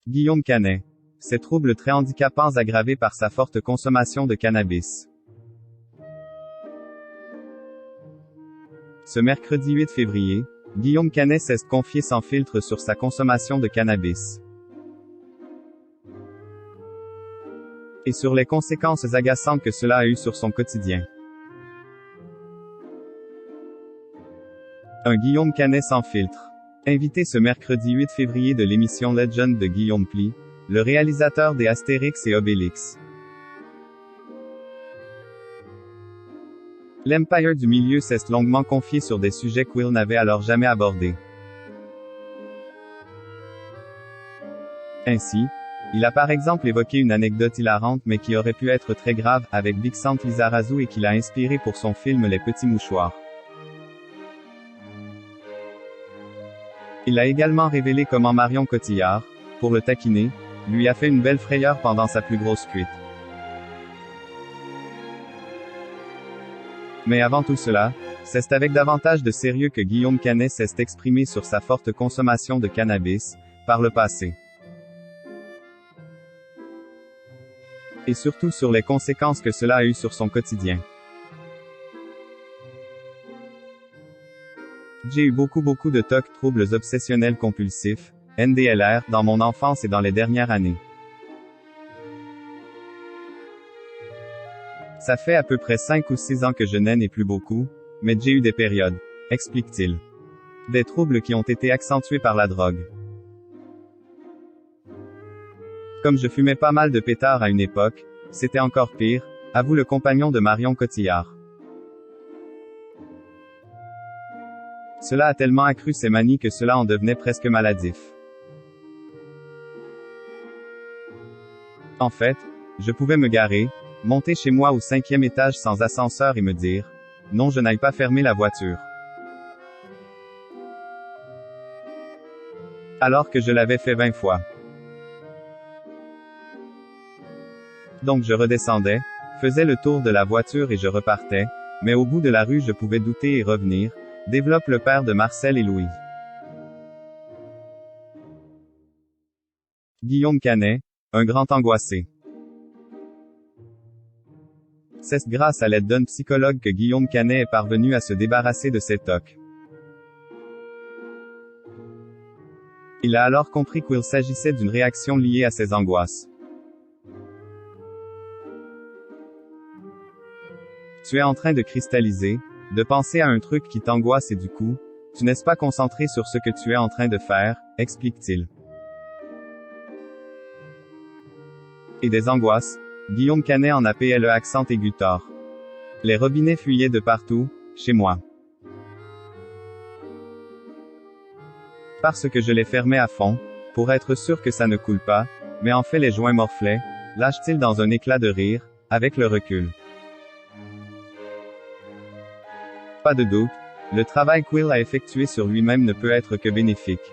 Guillaume Canet. Ces troubles très handicapants aggravés par sa forte consommation de cannabis. Ce mercredi 8 février, Guillaume Canet s'est confié sans filtre sur sa consommation de cannabis. Et sur les conséquences agaçantes que cela a eues sur son quotidien. Un Guillaume Canet sans filtre. Invité ce mercredi 8 février de l'émission Legend de Guillaume Pli, le réalisateur des Astérix et Obélix. L'Empire du Milieu s'est longuement confié sur des sujets qu'Will n'avait alors jamais abordés. Ainsi, il a par exemple évoqué une anecdote hilarante mais qui aurait pu être très grave, avec Bixante Lizarazu et qui l'a inspiré pour son film Les Petits Mouchoirs. Il a également révélé comment Marion Cotillard, pour le taquiner, lui a fait une belle frayeur pendant sa plus grosse cuite. Mais avant tout cela, c'est avec davantage de sérieux que Guillaume Canet s'est exprimé sur sa forte consommation de cannabis, par le passé. Et surtout sur les conséquences que cela a eues sur son quotidien. J'ai eu beaucoup de TOC, troubles obsessionnels compulsifs, NDLR, dans mon enfance et dans les dernières années. Ça fait à peu près 5 ou 6 ans que je n'en ai plus beaucoup, mais j'ai eu des périodes, explique-t-il. Des troubles qui ont été accentués par la drogue. Comme je fumais pas mal de pétards à une époque, c'était encore pire, avoue le compagnon de Marion Cotillard. Cela a tellement accru ses manies que cela en devenait presque maladif. En fait, je pouvais me garer, monter chez moi au 5e étage sans ascenseur et me dire, non, je n'aille pas fermer la voiture. Alors que je l'avais fait 20 fois. Donc je redescendais, faisais le tour de la voiture et je repartais, mais au bout de la rue je pouvais douter et revenir, développe le père de Marcel et Louis. Guillaume Canet, un grand angoissé. C'est grâce à l'aide d'un psychologue que Guillaume Canet est parvenu à se débarrasser de ses TOC. Il a alors compris qu'il s'agissait d'une réaction liée à ses angoisses. Tu es en train de cristalliser, de penser à un truc qui t'angoisse et du coup, tu n'es pas concentré sur ce que tu es en train de faire, explique-t-il. Et des angoisses, Guillaume Canet en a payé le accent aigu tort. Les robinets fuyaient de partout, chez moi. Parce que je les fermais à fond, pour être sûr que ça ne coule pas, mais en fait les joints morflaient, lâche-t-il dans un éclat de rire, avec le recul. Pas de doute, le travail qu'Will a effectué sur lui-même ne peut être que bénéfique.